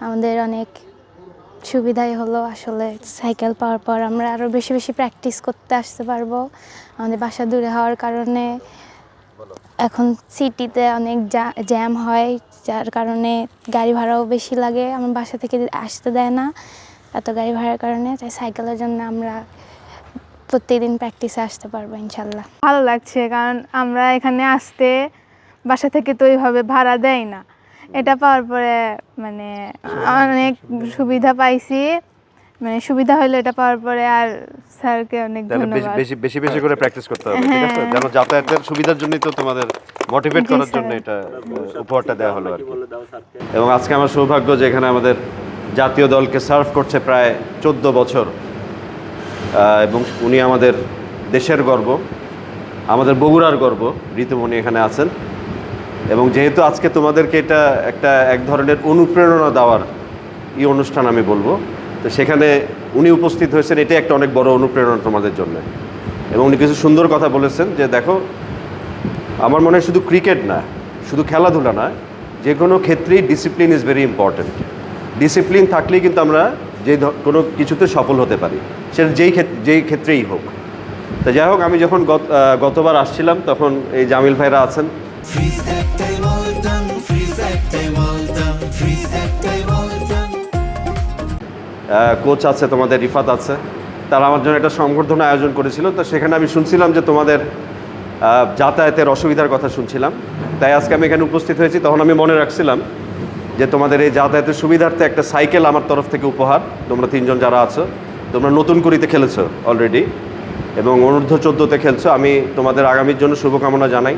আমাদের অনেক সুবিধাই হলো আসলে সাইকেল পাওয়ার পর আমরা আরও বেশি বেশি প্র্যাকটিস করতে আসতে পারবো। আমাদের বাসা দূরে হওয়ার কারণে এখন সিটিতে অনেক জ্যাম হয়, যার কারণে গাড়ি ভাড়াও বেশি লাগে, আমার বাসা থেকে আসতে দেয় না এত গাড়ি ভাড়ার কারণে। তাই সাইকেলের জন্য আমরা প্রত্যেকদিন প্র্যাকটিসে আসতে পারবো ইনশাল্লাহ। ভালো লাগছে, কারণ আমরা এখানে আসতে বাসা থেকে তো ওইভাবে ভাড়া দেয় না। এটা পাওয়ার পরে মানে অনেক সুবিধা পাইছি, মানে সুবিধা হলো এটা পাওয়ার পরে। আর স্যারকে অনেক ধন্যবাদ। বেশি বেশি বেশি করে প্র্যাকটিস করতে হবে, ঠিক আছে? যেন যাতায়াতের সুবিধার জন্যই তো তোমাদের মোটিভেট করার জন্য এটা উপহারটা দেওয়া হলো আর কি। এবং আজকে আমার সৌভাগ্য যে এখানে আমাদের জাতীয় দলকে সার্ভ করছে প্রায় 14 বছর, এবং উনি আমাদের দেশের গর্ব, আমাদের বগুড়ার গর্ব। ঋতুমণি এখানে আছেন, এবং যেহেতু আজকে তোমাদেরকে এটা এক ধরনের অনুপ্রেরণা দেওয়ার অনুষ্ঠান আমি বলবো, তো সেখানে উনি উপস্থিত হয়েছেন, এটা একটা অনেক বড় অনুপ্রেরণা তোমাদের জন্য। এবং উনি কিছু সুন্দর কথা বলেছেন যে দেখো, আমার মনে হয় শুধু ক্রিকেট না, শুধু খেলাধুলা না, যে কোনো ক্ষেত্রেই discipline is very important. Discipline থাকলেই কিন্তু আমরা কোনো কিছুতে সফল হতে পারি, সেটা যেই ক্ষেত্রেই হোক। তো যাই হোক, আমি যখন গতবার আসছিলাম তখন এই জামিল ভাইরা আছেন, কোচ আছে, তোমাদের রিফাত আছে, তারা আমার জন্য একটা সংবর্ধনা আয়োজন করেছিল। তো সেখানে আমি শুনছিলাম যে তোমাদের যাতায়াতের অসুবিধার কথা শুনছিলাম, তাই আজকে আমি এখানে উপস্থিত হয়েছি। তখন আমি মনে রাখছিলাম যে তোমাদের এই যাতায়াতের সুবিধার্থে একটা সাইকেল আমার তরফ থেকে উপহার। তোমরা 3 জন যারা আছো, তোমরা নতুন করিতে খেলেছো অলরেডি এবং অনূর্ধ্ব 14তে খেলছো। আমি তোমাদের আগামীর জন্য শুভকামনা জানাই,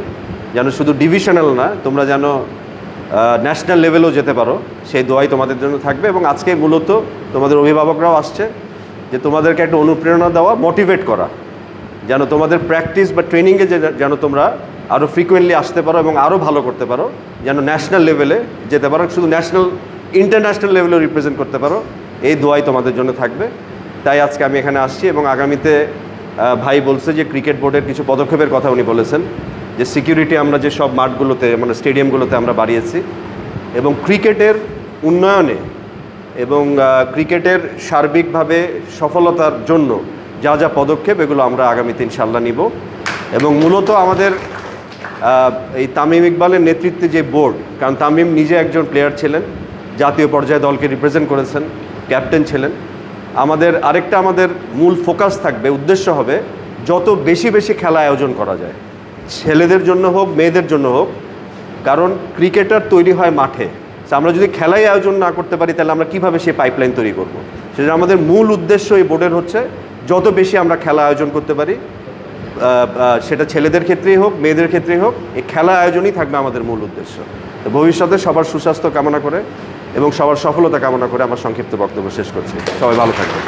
যেন শুধু ডিভিশনাল না, তোমরা যেন ন্যাশনাল লেভেলেও যেতে পারো, সেই দোয়াই তোমাদের জন্য থাকবে। এবং আজকে মূলত তোমাদের অভিভাবকরাও আসছে যে তোমাদেরকে একটা অনুপ্রেরণা দেওয়া, মোটিভেট করা, যেন তোমাদের প্র্যাকটিস বা ট্রেনিংয়ে যেন তোমরা আরও ফ্রিকুয়েন্টলি আসতে পারো এবং আরও ভালো করতে পারো, যেন ন্যাশনাল লেভেলে যেতে পারো, শুধু ন্যাশনাল, ইন্টারন্যাশনাল লেভেলেও রিপ্রেজেন্ট করতে পারো। এই দোয়াই তোমাদের জন্য থাকবে। তাই আজকে আমি এখানে আসছি। এবং আগামীতে ভাই বলছে যে ক্রিকেট বোর্ডের কিছু পদক্ষেপের কথা উনি বলেছেন, যে সিকিউরিটি আমরা যে সব মাঠগুলোতে, মানে স্টেডিয়ামগুলোতে আমরা বাড়িয়েছি, এবং ক্রিকেটের উন্নয়নে এবং ক্রিকেটের সার্বিকভাবে সফলতার জন্য যা যা পদক্ষেপ, এগুলো আমরা আগামীতে ইনশাল্লাহ নিব। এবং মূলত আমাদের এই তামিম ইকবালের নেতৃত্বে যে বোর্ড, কারণ তামিম নিজে একজন প্লেয়ার ছিলেন, জাতীয় পর্যায়ে দলকে রিপ্রেজেন্ট করেছেন, ক্যাপ্টেন ছিলেন। আমাদের মূল ফোকাস থাকবে, উদ্দেশ্য হবে যত বেশি বেশি খেলা আয়োজন করা যায়, ছেলেদের জন্য হোক, মেয়েদের জন্য হোক, কারণ ক্রিকেটার তৈরি হয় মাঠে। আমরা যদি খেলাই আয়োজন না করতে পারি, তাহলে আমরা কীভাবে সেই পাইপলাইন তৈরি করব? সেটা আমাদের মূল উদ্দেশ্য এই বোর্ডের হচ্ছে যত বেশি আমরা খেলা আয়োজন করতে পারি, সেটা ছেলেদের ক্ষেত্রেই হোক, মেয়েদের ক্ষেত্রেই হোক, এই খেলা আয়োজনই থাকবে আমাদের মূল উদ্দেশ্য। ভবিষ্যতে সবার সুস্বাস্থ্য কামনা করে এবং সবার সফলতা কামনা করে আমার সংক্ষিপ্ত বক্তব্য শেষ করছি। সবাই ভালো থাকবেন।